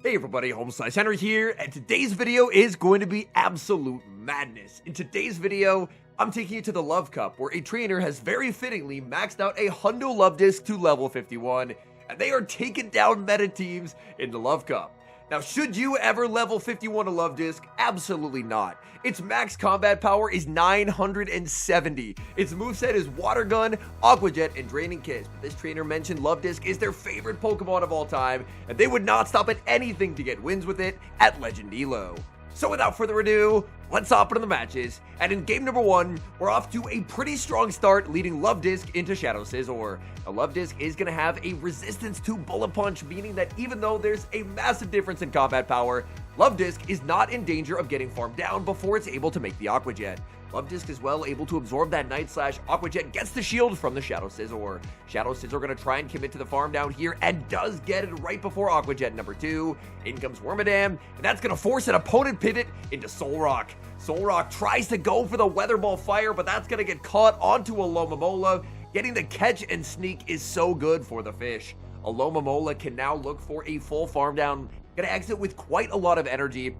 Hey everybody, HomeSliceHenry here, and today's video is going to be absolute madness. In today's video, I'm taking you to the Love Cup, where a trainer has very fittingly maxed out a Hundo Luvdisc to level 51, and they are taking down meta teams in the Love Cup. Now, should you ever level 51 a Luvdisc? Absolutely not. Its max combat power is 970. Its moveset is Water Gun, Aqua Jet, and Draining Kiss. But this trainer mentioned Luvdisc is their favorite Pokemon of all time, and they would not stop at anything to get wins with it at Legend Elo. So without further ado, let's hop into the matches, and in game number 1, we're off to a pretty strong start, leading Luvdisc into Shadow Scizor. Now, Luvdisc is going to have a resistance to Bullet Punch, meaning that even though there's a massive difference in combat power, Luvdisc is not in danger of getting farmed down before it's able to make the Aqua Jet. Luvdisc is well able to absorb that Night Slash. Aqua Jet gets the shield from the Shadow Scizor. Shadow Scizor going to try and commit to the farm down here and does get it right before Aqua Jet number 2. In comes Wormadam, and that's going to force an opponent pivot into Solrock. Solrock tries to go for the Weather Ball Fire, but that's going to get caught onto Alomomola. Getting the catch and sneak is so good for the fish. Alomomola can now look for a full farm down. Going to exit with quite a lot of energy.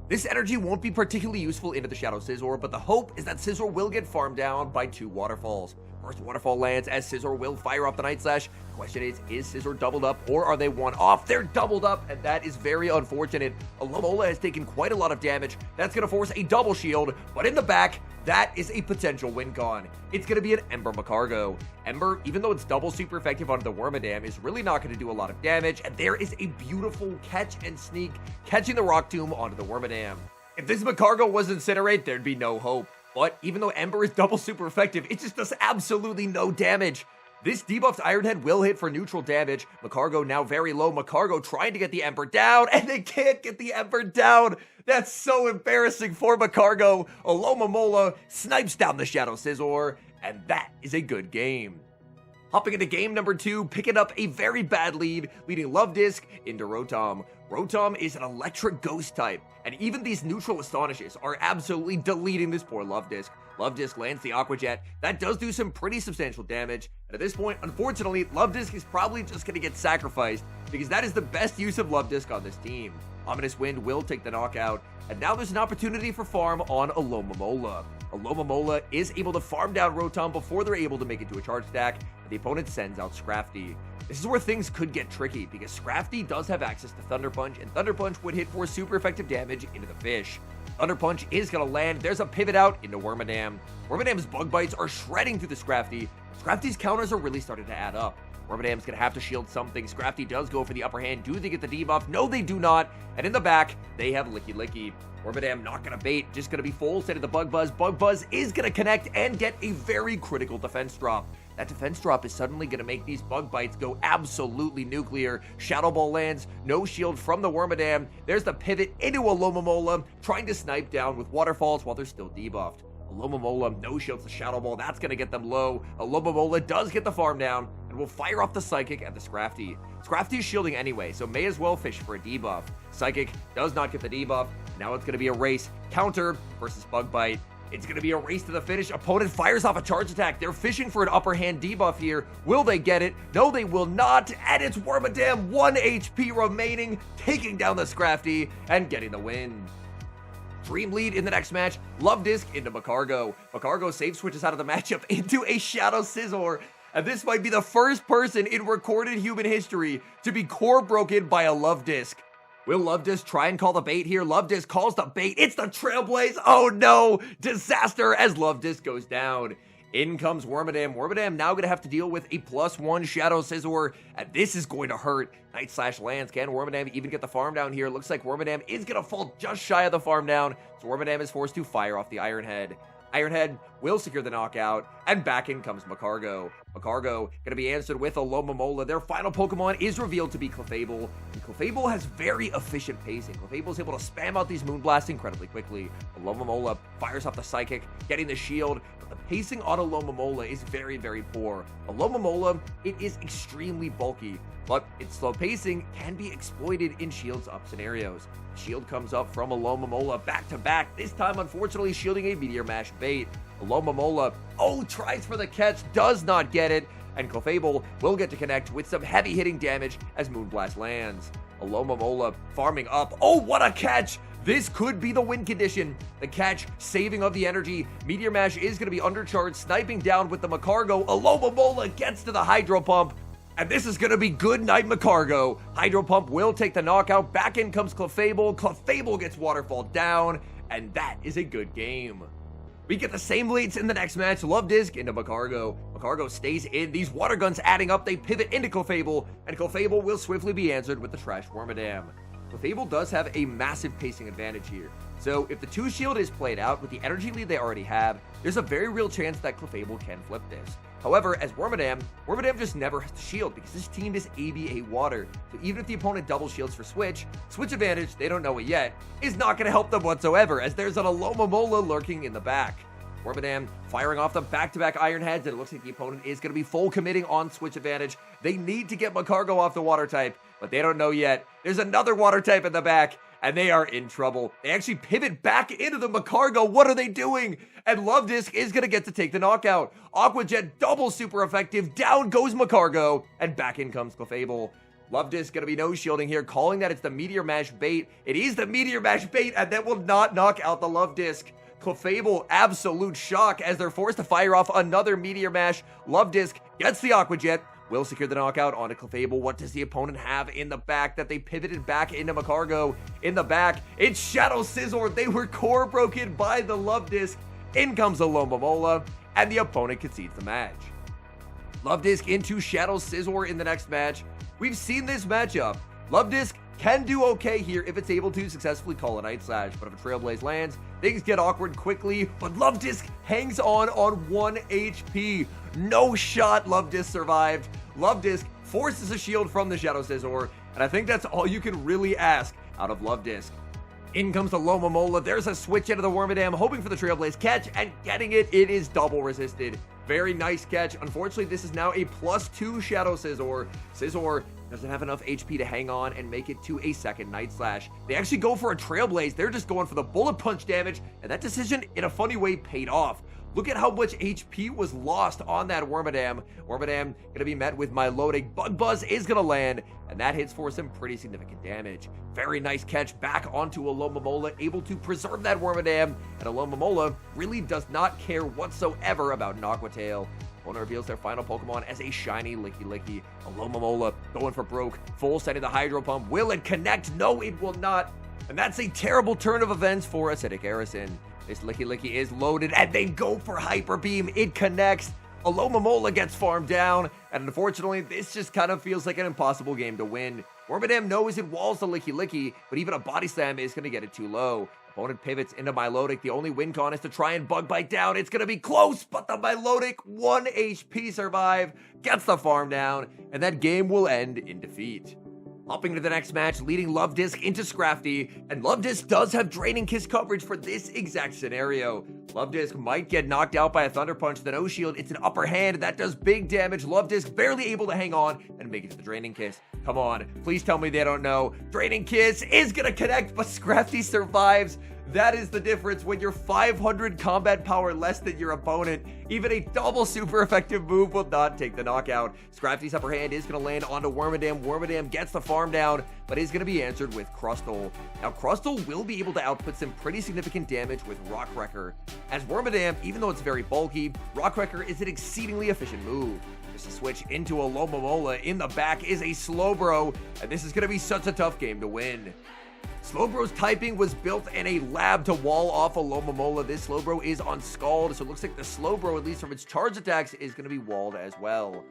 This energy won't be particularly useful into the Shadow Scizor, but the hope is that Scizor will get farmed down by 2 waterfalls. First waterfall lands as Scizor will fire up the Night Slash. The question is Scizor doubled up or are they one off? They're doubled up, and that is very unfortunate. Alomomola has taken quite a lot of damage. That's going to force a double shield, but in the back, that is a potential win con. It's going to be an Ember Magcargo. Ember, even though it's double super effective onto the Wormadam, is really not going to do a lot of damage, and there is a beautiful catch and sneak, catching the Rock Tomb onto the Wormadam. If this Magcargo was Incinerate, there'd be no hope. But even though Ember is double super effective, it just does absolutely no damage. This debuffed Iron Head will hit for neutral damage. Magcargo now very low. Magcargo trying to get the Ember down, and they can't get the Ember down. That's so embarrassing for Magcargo. Alomomola snipes down the Shadow Scizor, and that is a good game. Hopping into game number 2, picking up a very bad lead, leading Luvdisc into Rotom. Rotom is an electric ghost type, and even these neutral Astonishes are absolutely deleting this poor Luvdisc. Luvdisc lands the Aqua Jet. That does do some pretty substantial damage, and at this point, unfortunately, Luvdisc is probably just going to get sacrificed, because that is the best use of Luvdisc on this team. Ominous Wind will take the knockout, and now there's an opportunity for farm on Alomomola. Alomomola is able to farm down Rotom before they're able to make it to a charge stack, and the opponent sends out Scrafty. This is where things could get tricky, because Scrafty does have access to Thunder Punch, and Thunder Punch would hit for super effective damage into the fish. Thunder Punch is going to land. There's a pivot out into Wormadam. Wormadam's Bug Bites are shredding through the Scrafty. Scrafty's counters are really starting to add up. Wormadam's going to have to shield something. Scrafty does go for the upper hand. Do they get the debuff? No, they do not. And in the back, they have Licky Licky. Wormadam not going to bait, just going to be full set of the Bug Buzz. Bug Buzz is going to connect and get a very critical defense drop. That defense drop is suddenly going to make these Bug Bites go absolutely nuclear. Shadow Ball lands, no shield from the Wormadam. There's the pivot into Alomomola, trying to snipe down with Waterfalls while they're still debuffed. Alomomola no shields the Shadow Ball, that's going to get them low. Alomomola does get the farm down, and will fire off the Psychic at the Scrafty. Scrafty is shielding anyway, so may as well fish for a debuff. Psychic does not get the debuff. Now it's going to be a race. Counter versus Bug Bite. It's going to be a race to the finish. Opponent fires off a charge attack. They're fishing for an upper hand debuff here. Will they get it? No, they will not. And it's Wormadam, 1 HP remaining, taking down the Scrafty and getting the win. Dream lead in the next match, Luvdisc into Magcargo. Magcargo save switches out of the matchup into a Shadow Scizor, and this might be the first person in recorded human history to be core broken by a Luvdisc. Will Luvdisc try and call the bait here? Luvdisc calls the bait. It's the Trailblaze. Oh no! Disaster as Luvdisc goes down. In comes Wormadam. Wormadam now going to have to deal with a +1 Shadow Scizor, and this is going to hurt. Night Slash lands. Can Wormadam even get the farm down here? Looks like Wormadam is going to fall just shy of the farm down, so Wormadam is forced to fire off the Iron Head. Iron Head will secure the knockout, and back in comes Magcargo. Magcargo going to be answered with Alomomola. Their final Pokemon is revealed to be Clefable, and Clefable has very efficient pacing. Clefable is able to spam out these Moonblasts incredibly quickly. Alomomola fires off the Psychic, getting the shield, but the pacing on Alomomola is very, very poor. Alomomola, it is extremely bulky, but its slow pacing can be exploited in shields up scenarios. Shield comes up from Alomomola back to back, this time unfortunately shielding a Meteor Mash bait. Alomomola, tries for the catch, does not get it, and Clefable will get to connect with some heavy hitting damage as Moonblast lands. Alomomola farming up. Oh, what a catch! This could be the win condition. The catch, saving of the energy. Meteor Mash is going to be undercharged, sniping down with the Magcargo. Alomomola gets to the Hydro Pump. And this is going to be good night, Magcargo. Hydro Pump will take the knockout. Back in comes Clefable. Clefable gets Waterfall down. And that is a good game. We get the same leads in the next match. Luvdisc into Magcargo. Magcargo stays in. These water guns adding up. They pivot into Clefable. And Clefable will swiftly be answered with the Trash Wormadam. Clefable does have a massive pacing advantage here. So if the 2-shield is played out with the energy lead they already have, there's a very real chance that Clefable can flip this. However, as Wormadam just never has to shield because this team is ABA water. So even if the opponent double shields for switch advantage, they don't know it yet, is not going to help them whatsoever as there's an Alomomola lurking in the back. Wormadam firing off the back-to-back Iron Heads, and it looks like the opponent is going to be full committing on switch advantage. They need to get Magcargo off the water type, but they don't know yet. There's another water type in the back, and they are in trouble. They actually pivot back into the Magcargo. What are they doing? And Luvdisc is going to get to take the knockout. Aqua Jet double super effective. Down goes Magcargo, and back in comes Clefable. Luvdisc going to be no shielding here, calling that it's the Meteor Mash bait. It is the Meteor Mash bait, and that will not knock out the Luvdisc. Clefable, absolute shock as they're forced to fire off another Meteor Mash. Luvdisc gets the Aqua Jet, will secure the knockout onto Clefable. What does the opponent have in the back that they pivoted back into Magcargo? In the back, it's Shadow Scizor. They were core broken by the Luvdisc. In comes Alomomola, and the opponent concedes the match. Luvdisc into Shadow Scizor in the next match. We've seen this matchup. Luvdisc can do okay here if it's able to successfully call a Night Slash, but if a Trailblaze lands, things get awkward quickly, but Luvdisc hangs on 1 HP. No shot, Luvdisc survived. Luvdisc forces a shield from the Shadow Scizor, and I think that's all you can really ask out of Luvdisc. In comes the Alomomola. There's a switch into the Wormadam, hoping for the Trailblaze catch, and getting it. It is double resisted. Very nice catch. Unfortunately, this is now a +2 Shadow Scizor. Scizor doesn't have enough HP to hang on and make it to a second Night Slash. They actually go for a Trailblaze. They're just going for the bullet punch damage, and that decision, in a funny way, paid off. Look at how much HP was lost on that Wormadam. Wormadam gonna be met with Milotic. Bug Buzz is gonna land, and that hits for some pretty significant damage. Very nice catch back onto Alomomola, able to preserve that Wormadam, and Alomomola really does not care whatsoever about an Aqua Tail. Opponent reveals their final Pokemon as a shiny Licky. Alomomola going for broke, full setting the Hydro Pump. Will it connect? No, it will not. And that's a terrible turn of events for Acidic Arison. This Licky is loaded, and they go for Hyper Beam. It connects. Alomomola gets farmed down, and unfortunately, this just kind of feels like an impossible game to win. Wormadam knows it walls the Licky, but even a Body Slam is going to get it too low. Opponent pivots into Milotic. The only win con is to try and Bug Bite down. It's going to be close, but the Milotic, 1 HP survive, gets the farm down, and that game will end in defeat. Hopping to the next match, leading Luvdisc into Scrafty, and Luvdisc does have Draining Kiss coverage for this exact scenario. Luvdisc might get knocked out by a Thunder Punch, the no shield, it's an upper hand, that does big damage. Luvdisc barely able to hang on and make it to the Draining Kiss. Come on, please tell me they don't know. Draining Kiss is gonna connect, but Scrafty survives. That is the difference when you're 500 combat power less than your opponent. Even a double super effective move will not take the knockout. Scrafty's upper hand is going to land onto Wormadam. Wormadam gets the farm down, but is going to be answered with Crustle. Now, Crustle will be able to output some pretty significant damage with Rock Wrecker. As Wormadam, even though it's very bulky, Rock Wrecker is an exceedingly efficient move. Just a switch into Alomomola in the back is a Slowbro, and this is going to be such a tough game to win. Slowbro's typing was built in a lab to wall off Alomomola. This Slowbro is on Scald, so it looks like the Slowbro, at least from its charge attacks, is going to be walled as well.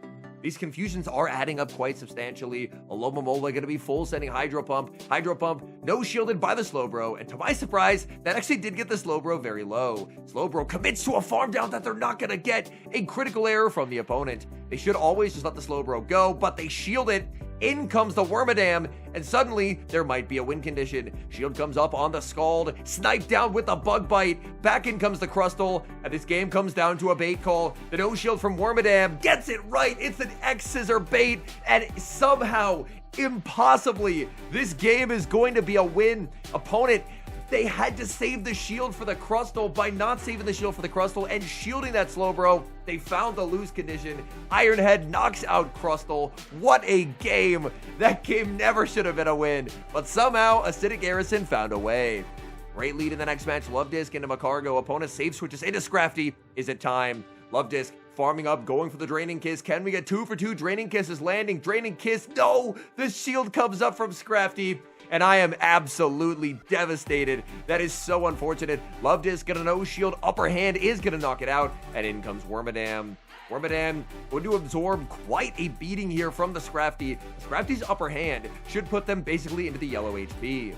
These confusions are adding up quite substantially. Alomomola going to be full sending Hydro Pump. Hydro Pump, no shielded by the Slowbro, and to my surprise, that actually did get the Slowbro very low. Slowbro commits to a farm down that they're not going to get. A critical error from the opponent. They should always just let the Slowbro go, but they shield it. In comes the Wormadam, and suddenly there might be a win condition. Shield comes up on the Scald, sniped down with the Bug Bite. Back in comes the Crustle, and this game comes down to a bait call. The no shield from Wormadam gets it right. It's an X-Scissor bait, and somehow, impossibly, this game is going to be a win. Opponent They had to save the shield for the Crustle. By not saving the shield for the Crustle and shielding that Slowbro, they found the lose condition. Ironhead knocks out Crustle. What a game. That game never should have been a win, but somehow Acidic Garrison found a way. Great lead in the next match. Luvdisc into Macargo. Opponent save switches into Scrafty. Is it time? Luvdisc farming up, going for the Draining Kiss. Can we get 2 for 2? Draining Kiss is landing. Draining Kiss. No! The shield comes up from Scrafty. And I am absolutely devastated. That is so unfortunate. Luvdisc got a no shield. Upper hand is going to knock it out. And in comes Wormadam. Wormadam going to absorb quite a beating here from the Scrafty. Scrafty's upper hand should put them basically into the yellow HP.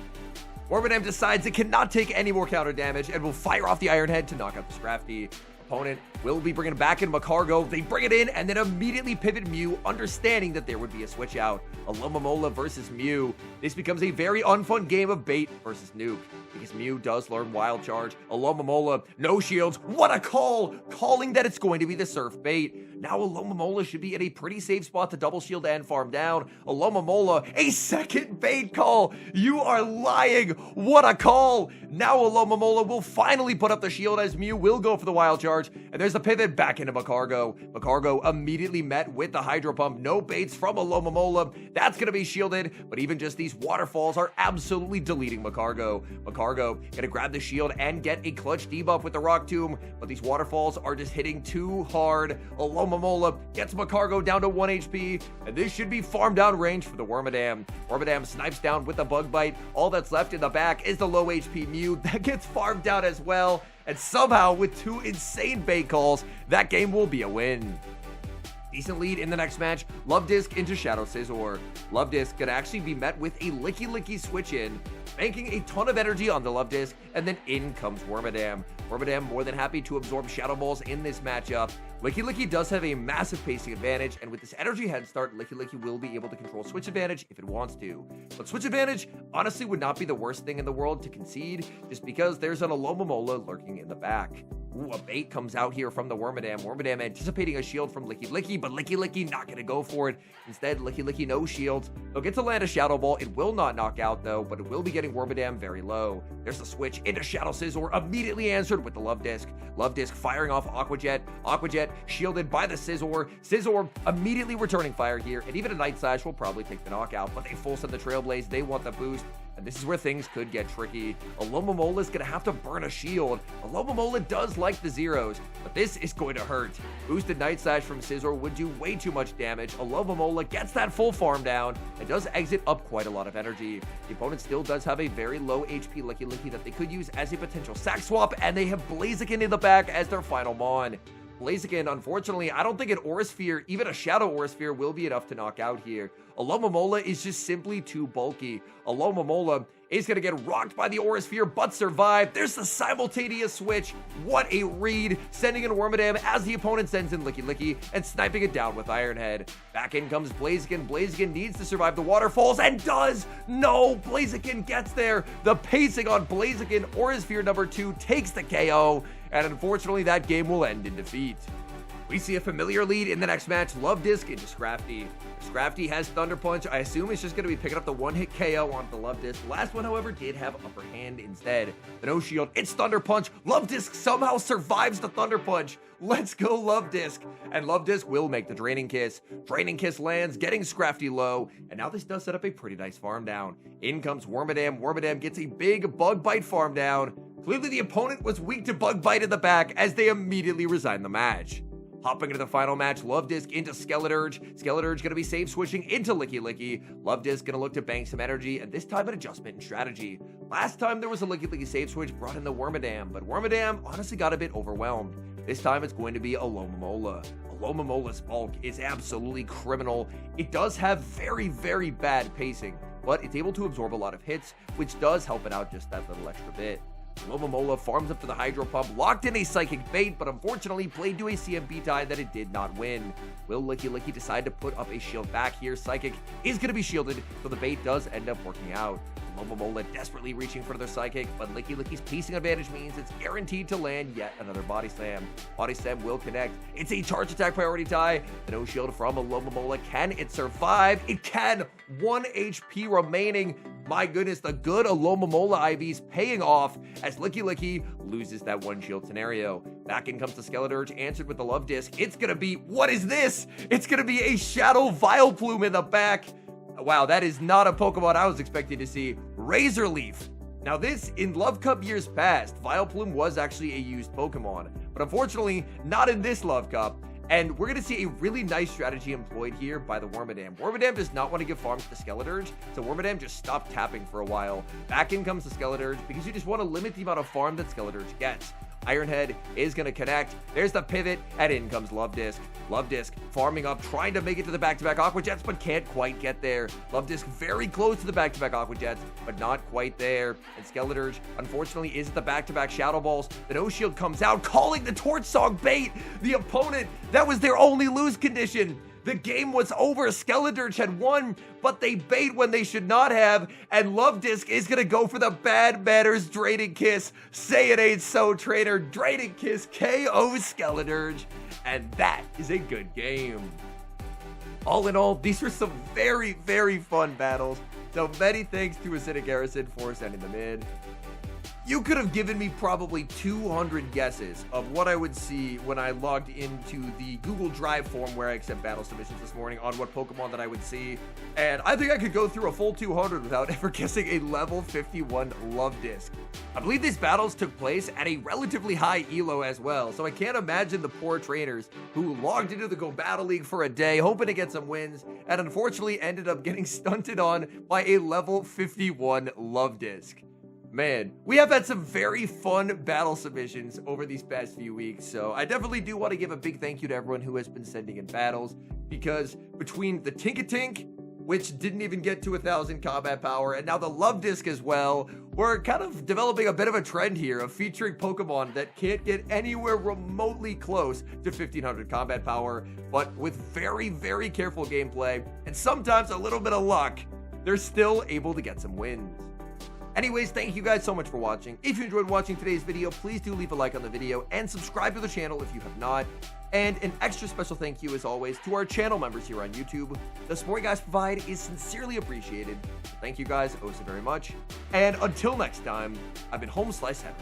Wormadam decides it cannot take any more counter damage and will fire off the Iron Head to knock out the Scrafty. Opponent will be bringing it back in Macargo. They bring it in and then immediately pivot Mew, understanding that there would be a switch out. Alomomola versus Mew. This becomes a very unfun game of bait versus nuke, because Mew does learn Wild Charge. Alomomola, no shields. What a call! Calling that it's going to be the Surf bait. Now Alomomola should be in a pretty safe spot to double shield and farm down. Alomomola, a second bait call. You are lying. What a call. Now Alomomola will finally put up the shield as Mew will go for the Wild Charge. And there's the pivot back into Macargo. Macargo immediately met with the Hydro Pump. No baits from Alomomola. That's going to be shielded, but even just these waterfalls are absolutely deleting Macargo. Macargo going to grab the shield and get a clutch debuff with the Rock Tomb, but these waterfalls are just hitting too hard. Alomomola gets Macargo down to 1 HP, and this should be farm down range for the Wormadam. Wormadam snipes down with the Bug Bite. All that's left in the back is the low HP Mew. That gets farmed down as well, and somehow with 2 insane bait calls, that game will be a win. Decent lead in the next match. Luvdisc into Shadow Scizor. Luvdisc could actually be met with a Licky switch in, banking a ton of energy on the Luvdisc, and then in comes Wormadam. Wormadam more than happy to absorb Shadow Balls in this matchup. Licky does have a massive pacing advantage, and with this energy head start, Licky will be able to control switch advantage if it wants to. But switch advantage honestly would not be the worst thing in the world to concede, just because there's an Alomomola lurking in the back. Ooh, a bait comes out here from the Wormadam. Wormadam anticipating a shield from Licky, but Licky not going to go for it. Instead, Licky no shields. They'll get to land a Shadow Ball. It will not knock out, though, but it will be getting Wormadam very low. There's the switch into Shadow Scizor, immediately answered with the Luvdisc. Luvdisc firing off Aqua Jet. Aqua Jet shielded by the Scizor. Scizor immediately returning fire here, and even a Night Slash will probably take the knockout, but they full send the Trailblaze. They want the boost. And this is where things could get tricky. Alomomola is going to have to burn a shield. Alomomola does like the zeros, but this is going to hurt. Boosted Night Slash from Scizor would do way too much damage. Alomomola gets that full farm down and does exit up quite a lot of energy. The opponent still does have a very low HP Licky that they could use as a potential sack swap, and they have Blaziken in the back as their final Mon. Blaziken, unfortunately, I don't think an Aura Sphere, even a Shadow Aura Sphere, will be enough to knock out here. Alomomola is just simply too bulky. Alomomola is going to get rocked by the Aura Sphere, but survive. There's the simultaneous switch. What a read, sending in Wormadam as the opponent sends in Licky and sniping it down with Ironhead. Back in comes Blaziken. Blaziken needs to survive the waterfalls and does. No, Blaziken gets there. The pacing on Blaziken, Aura Sphere number 2, takes the KO, and unfortunately that game will end in defeat. We see a familiar lead in the next match. Luvdisc into Scrafty. Scrafty has Thunder Punch. I assume it's just going to be picking up the one-hit KO on the Luvdisc. Last one, however, did have upper hand instead. The no shield. It's Thunder Punch. Luvdisc somehow survives the Thunder Punch. Let's go, Luvdisc. And Luvdisc will make the Draining Kiss. Draining Kiss lands, getting Scrafty low. And now this does set up a pretty nice farm down. In comes Wormadam. Wormadam gets a big Bug Bite farm down. Clearly, the opponent was weak to Bug Bite in the back as they immediately resign the match. Hopping into the final match, Luvdisc into Skeleturge. Skeleturge going to be save switching into Licky. Luvdisc going to look to bank some energy, and this time an adjustment in strategy. Last time there was a Licky save switch brought in the Wormadam, but Wormadam honestly got a bit overwhelmed. This time it's going to be Alomomola. Alomomola's bulk is absolutely criminal. It does have very bad pacing, but it's able to absorb a lot of hits, which does help it out just that little extra bit. Alomomola farms up to the Hydro Pump, locked in a Psychic bait, but unfortunately played to a CMP tie that it did not win. Will Licky decide to put up a shield back here? Psychic is going to be shielded, so the bait does end up working out. Alomomola desperately reaching for their Psychic, but Licky's pacing advantage means it's guaranteed to land yet another Body Slam. Body Slam will connect. It's a charge attack priority tie. The no shield from Alomomola. Can it survive? It can. 1 HP remaining. My goodness, the good Alomomola IVs paying off as Licky Licky loses that one shield scenario. Back in comes the Skeleturge, answered with the Luvdisc. It's gonna be, what is this? It's gonna be a Shadow Vileplume in the back. Wow, that is not a Pokemon I was expecting to see. Razor Leaf. Now this, in Love Cup years past, Vileplume was actually a used Pokemon, but unfortunately, not in this Love Cup. And we're going to see a really nice strategy employed here by the Wormadam. Wormadam does not want to give farms to the Skeleturge, so Wormadam just stopped tapping for a while. Back in comes the Skeleturge because you just want to limit the amount of farm that Skeleturge gets. Ironhead is going to connect. There's the pivot, and in comes Luvdisc. Luvdisc farming up, trying to make it to the back-to-back Aqua Jets, but can't quite get there. Luvdisc very close to the back-to-back Aqua Jets, but not quite there. And Skeleturge, unfortunately, is at the back-to-back Shadow Balls. The No Shield comes out, calling the Torch Song bait. The opponent, that was their only lose condition. The game was over. Skeleturge had won, but they bait when they should not have. And Luvdisc is going to go for the Bad Manners Draining Kiss. Say it ain't so, trainer. Draining Kiss KO Skeleturge. And that is a good game. All in all, these were some very, very fun battles. So many thanks to Acidic Garrison for sending them in. You could have given me probably 200 guesses of what I would see when I logged into the Google Drive form where I accept battle submissions this morning on what Pokemon that I would see. And I think I could go through a full 200 without ever guessing a level 51 Luvdisc. I believe these battles took place at a relatively high elo as well, so I can't imagine the poor trainers who logged into the Go Battle League for a day hoping to get some wins and unfortunately ended up getting stunted on by a level 51 Luvdisc. Man, we have had some very fun battle submissions over these past few weeks, so I definitely do want to give a big thank you to everyone who has been sending in battles, because between the Tinkatink, which didn't even get to 1,000 combat power, and now the Luvdisc as well, we're kind of developing a bit of a trend here of featuring Pokemon that can't get anywhere remotely close to 1,500 combat power, but with very, very careful gameplay, and sometimes a little bit of luck, they're still able to get some wins. Anyways, thank you guys so much for watching. If you enjoyed watching today's video, please do leave a like on the video and subscribe to the channel if you have not. And an extra special thank you, as always, to our channel members here on YouTube. The support you guys provide is sincerely appreciated. Thank you guys oh so very much. And until next time, I've been HomeSliceHenry.